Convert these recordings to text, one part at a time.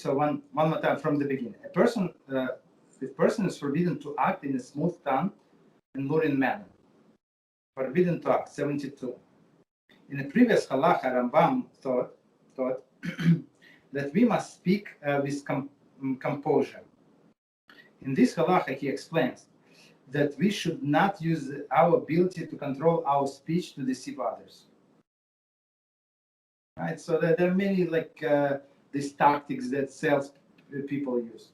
So one more time from the beginning. The person is forbidden to act in a smooth tongue and luring manner. Forbidden to act, 72. In the previous Halachah, Rambam thought that we must speak with composure. In this Halachah, he explains that we should not use our ability to control our speech to deceive others. Right? So there are many these tactics that sales people use.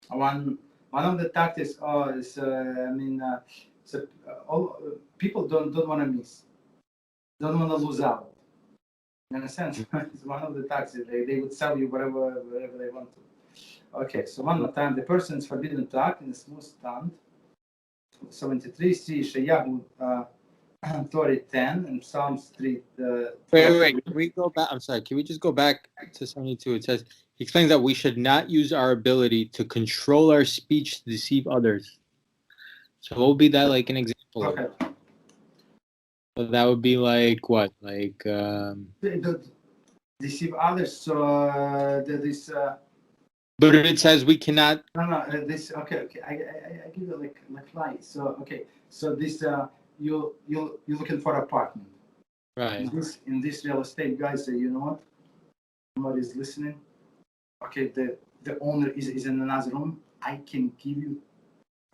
One of the tactics is people don't want to miss, don't want to lose out. You understand? It's one of the tactics. They would sell you whatever they want to. Okay, so one more time, the person is forbidden to act in a smooth tongue. 73, see Shayahu Torah 10 and Psalms 3. Wait. Can we go back? I'm sorry. Can we just go back to 72? It says, he explains that we should not use our ability to control our speech to deceive others. So what would be that like an example? Okay. So that would be like what? Like deceive others. So this. But it says we cannot. No. This. Okay. I give you like lie. So okay. So this. You're looking for an apartment. Right. In this real estate, guys. You know what? Somebody's listening. Okay. The owner is in another room. I can give you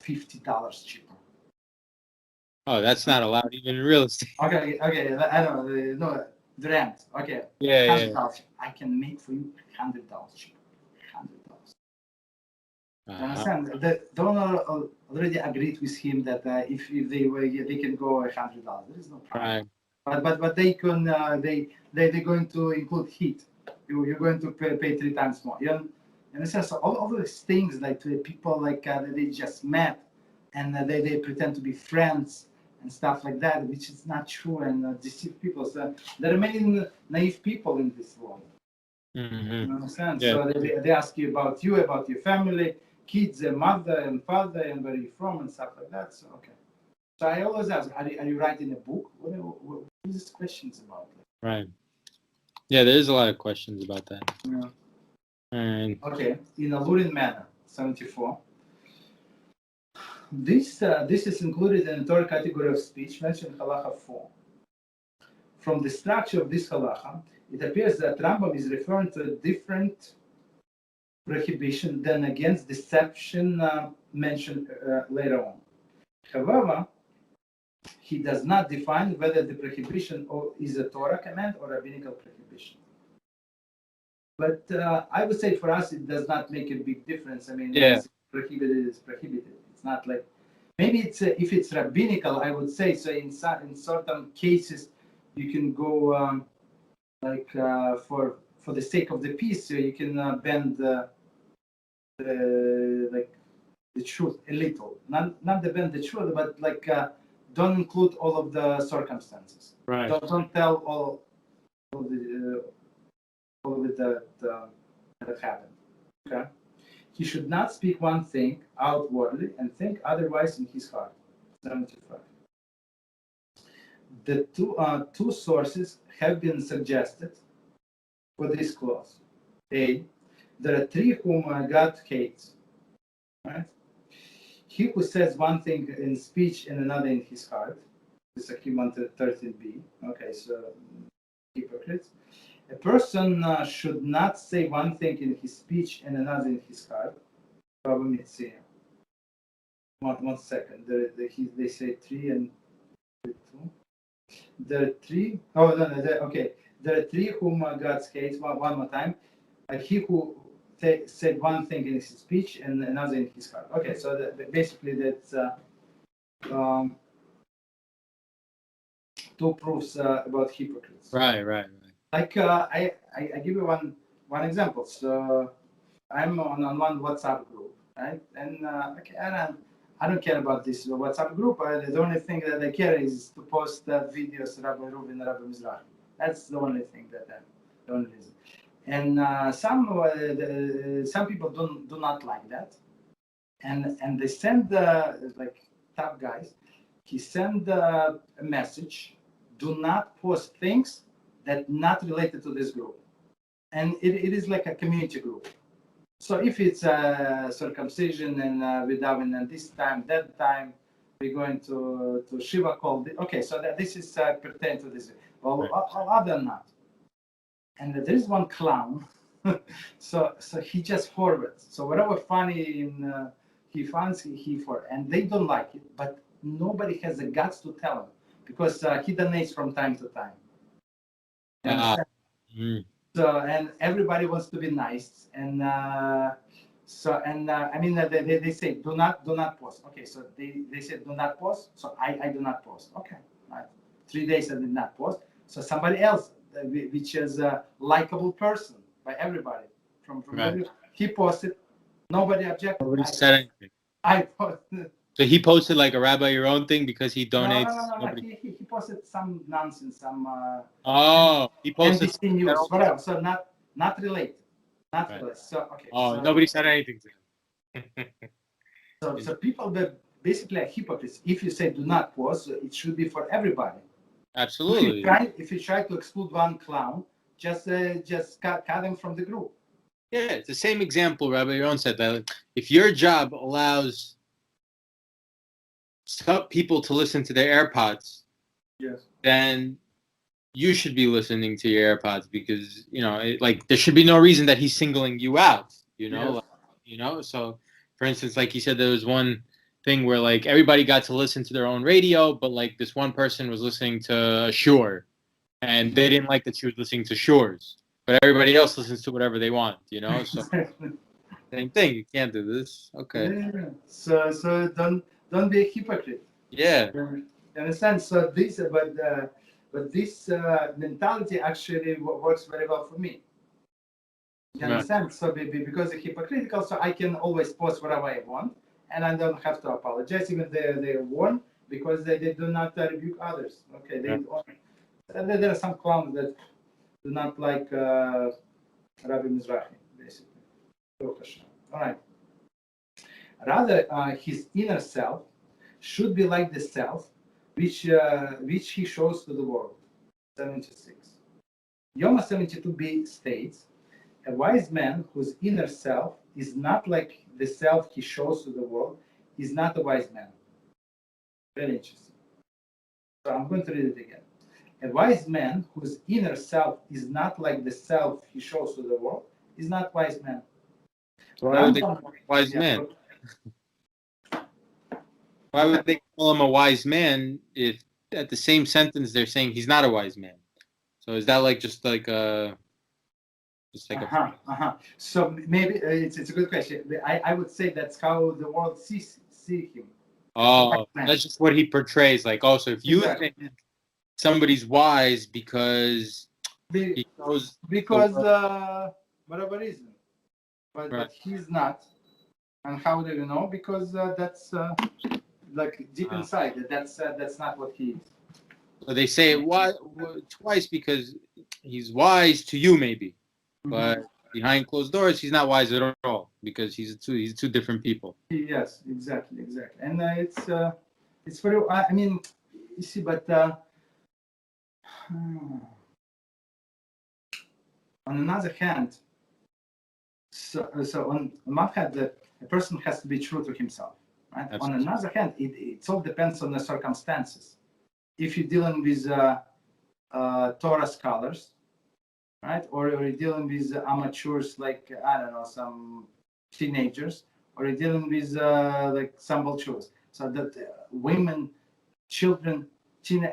$50 cheaper. Oh, that's not allowed even in real estate. Okay. I know. No, the rent. Okay. Yeah. $100. I can make for you $100 cheaper. $100. Understand? The owner already agreed with him that if they can go $100. There is no problem. Right. But they can they're going to include heat. You're going to pay 3 times more. You understand? So all of these things like people they just met and they pretend to be friends and stuff like that, which is not true and deceive people. So there are many naive people in this world. Mm-hmm. You understand? Yeah. So they ask you, about your family, kids, and mother and father, and where you're from, and stuff like that. So okay. So I always ask, are you writing a book? What are these questions about? Right. Yeah, there's a lot of questions about that. Yeah. And okay, in a luring manner, 74. This is included in the Torah category of speech mentioned in Halachah 4. From the structure of this Halachah, it appears that Rambam is referring to a different prohibition than against deception mentioned later on. However, he does not define whether the prohibition is a Torah command or a rabbinical prohibition. But I would say for us, it does not make a big difference. I mean, it's prohibited is prohibited. It's not like, maybe it's if it's rabbinical, I would say, so in certain cases, you can go for the sake of the peace, so you can bend the truth a little. Not the bend the truth, but don't include all of the circumstances. Right. Don't tell all of it that happened. Okay. He should not speak one thing outwardly and think otherwise in his heart. 75. The two sources have been suggested for this clause. A, there are 3 whom God hates. Right? He who says one thing in speech and another in his heart. This is 13b. Okay, so hypocrites. A person should not say one thing in his speech and another in his heart. Problem is here. One second. They say 3 and 2. There are 3. Oh no. Okay. There are 3 whom God hates. One more time. He who said one thing in his speech and another in his heart. Okay. So basically that's 2 proofs about hypocrites. Right. Like I give you one example. So I'm on one WhatsApp group, right? And I don't care about this WhatsApp group. The only thing that I care is to post videos Rabbi and Rabbi Mizrachi. That's the only thing the only reason. And some people do not like that, and they send top guys. He send a message: do not post things that not related to this group. and it is like a community group. So if it's circumcision and we daven at this time, that time, we're going to Shiva call. Okay, so this is pertain to this. Well, other than that, and there is one clown. so he just forwards. So whatever funny in he finds, he for, and they don't like it, but nobody has the guts to tell him because he donates from time to time. So and everybody wants to be nice, and I mean they say do not post. Okay, so they said do not post, so I do not post. Okay, right. 3 days I did not post. So somebody else, which is a likable person by everybody from right. he posted, nobody objected. Nobody said anything. I posted. So he posted like a Rabbi your own thing because he donates. No. He posted some nonsense, some he posted NBC news, whatever. So not related, not right. related. So okay. So nobody said anything to him. so people that basically are hypocrites. If you say do not post, it should be for everybody. Absolutely. If you try to exclude one clown, just cut him from the group. Yeah, it's the same example Rabbi Yaron said that if your job allows some people to listen to their AirPods, yes, then you should be listening to your AirPods because there should be no reason that he's singling you out. Yes. So for instance, like he said, there was one thing where like everybody got to listen to their own radio, but like this one person was listening to Shiur, and they didn't like that she was listening to Shiur's. But everybody else listens to whatever they want, So same thing. You can't do this. Okay. Yeah. So don't be a hypocrite. Yeah. You understand? So this, but this mentality actually works very well for me. You understand? Right. So because it's hypocritical, so I can always post whatever I want, and I don't have to apologize. Even they warn because they do not rebuke others. Okay, they there are some clowns that do not like Rabbi Mizrachi, basically. All right. Rather, his inner self should be like the self which he shows to the world. 76. Yoma 72b states, a wise man whose inner self is not like the self he shows to the world is not a wise man. Very interesting. So I'm going to read it again. A wise man whose inner self is not like the self he shows to the world is not wise man. Why would they call him a wise man? Why would they call him a wise man if at the same sentence they're saying he's not a wise man? So is that like just like a So maybe it's a good question. I would say that's how the world see him. Oh, that's just what he portrays. Like, so if you think somebody's wise because he knows whatever reason, but he's not, and how do you know? Because that's like deep inside. That's not what he is. So they say why twice because he's wise to you maybe, but behind closed doors he's not wise at all because he's two different people. Yes, exactly, and it's very. I mean, you see, but on another hand, so on one hand, a person has to be true to himself, right? Absolutely. On another hand, it all depends on the circumstances. If you're dealing with Torah scholars, right, or you're dealing with amateurs like I don't know, some teenagers, or you're dealing with like some vultures, so that women, children,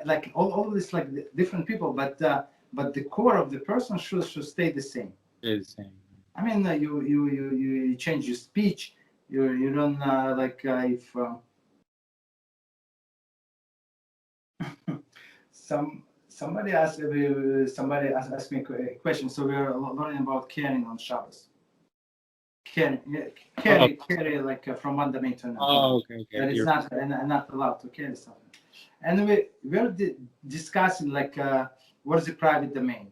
like all of this, like different people, but the core of the person should stay the same. Stay the same. I mean, you change your speech. You don't like if somebody asked me a question. So we are learning about caring on Shabbos. Carry like from one domain to another. Oh, okay. That it's not allowed to carry something. And we're discussing like what is the private domain,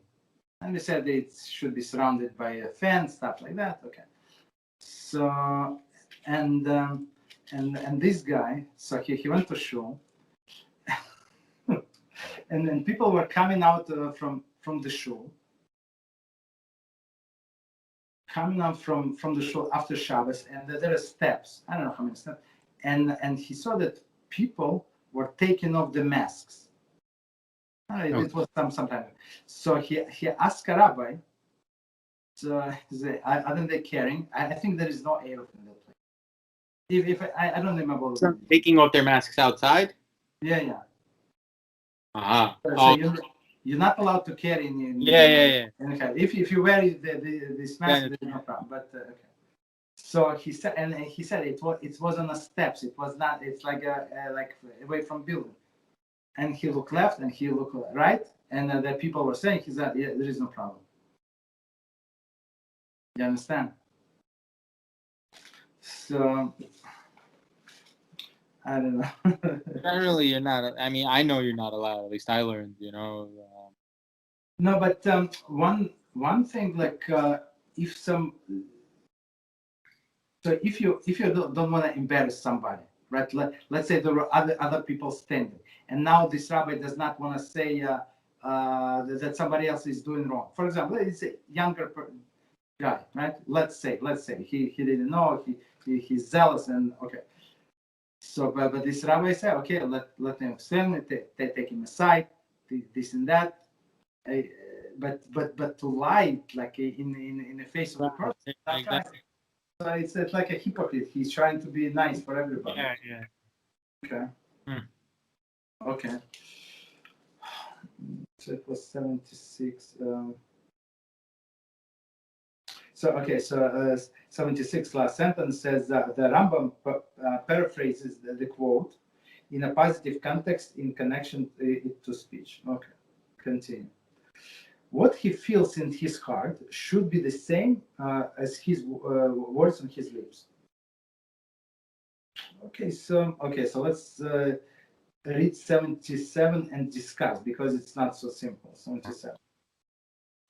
and we said it should be surrounded by a fence, stuff like that. Okay. So and this guy, so he went to shul, and then people were coming out from the shul, coming up from the shul after Shabbos, and there are steps. I don't know how many steps, and he saw that people were taking off the masks. It was sometime. So he asked a rabbi. So aren't they caring? I think there is no air in that place. If I don't remember. So taking off their masks outside. Yeah. Uh-huh. So you're not allowed to carry in. Yeah. Okay. If you wear this mask, there's no problem. But okay. So he said it was on the steps. It was not. It's like like away from building. And he looked left and he looked right, and the people were saying, he said, yeah, there is no problem. You understand? So I don't know. Generally, you're not. I mean, I know you're not allowed. At least I learned. No, but one thing, like if you don't want to embarrass somebody, right? Let's say there were other people standing, and now this rabbi does not want to say that somebody else is doing wrong. For example, it's a younger guy, right? Let's say he didn't know, he's zealous, and okay. So, but this rabbi said, okay, let him explain it, take him aside, this and that. But to lie like in the face of the person, exactly. So it's like a hypocrite. He's trying to be nice for everybody. Yeah. Okay. Okay. So it was 76. So 76 last sentence says that the Rambam paraphrases the quote in a positive context in connection to speech. Okay. Continue. What he feels in his heart should be the same as his words on his lips. Okay, so let's read 77 and discuss, because it's not so simple. 77.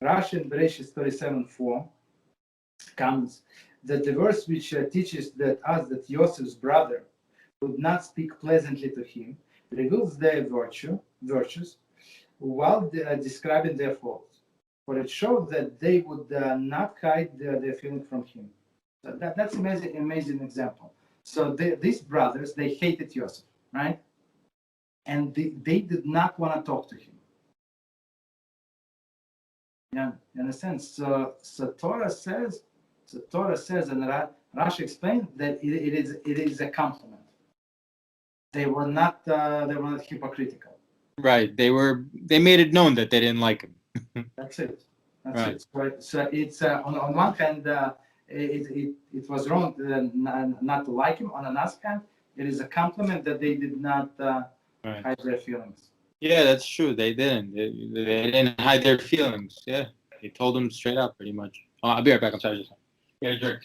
Rashi in Bereshit 37:4 comes that the verse which teaches that Joseph's brother would not speak pleasantly to him reveals their virtues while describing their faults. For it showed that they would not hide their feeling from him. So that's amazing example. So these brothers, they hated Joseph, right? And they did not want to talk to him. Yeah, you understand? So Torah says, and Rashi explained that it is a compliment. They were not hypocritical. Right. They made it known that they didn't like him. That's it. Right. So it's on one hand, it was wrong not to like him. On another hand, it is a compliment that they did not hide their feelings. Yeah, that's true. They didn't. They didn't hide their feelings. Yeah, they told them straight up, pretty much. Oh, I'll be right back. I'm sorry. Just get a drink.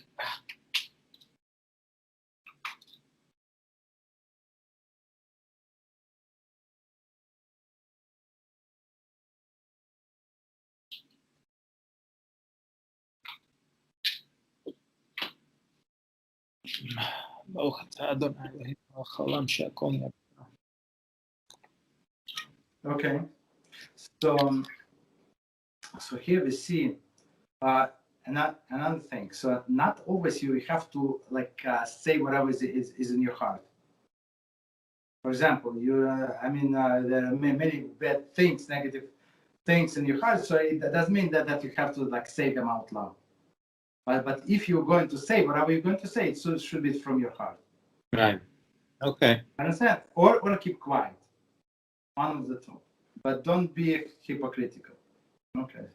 Okay, so here we see another thing. So not always you have to say whatever is in your heart. For example, there are many bad things, negative things in your heart. So that doesn't mean that you have to say them out loud. But if you're going to say whatever you're going to say, it should be from your heart. Right. Okay. Understand? Or keep quiet. One of the two. But don't be hypocritical. Okay.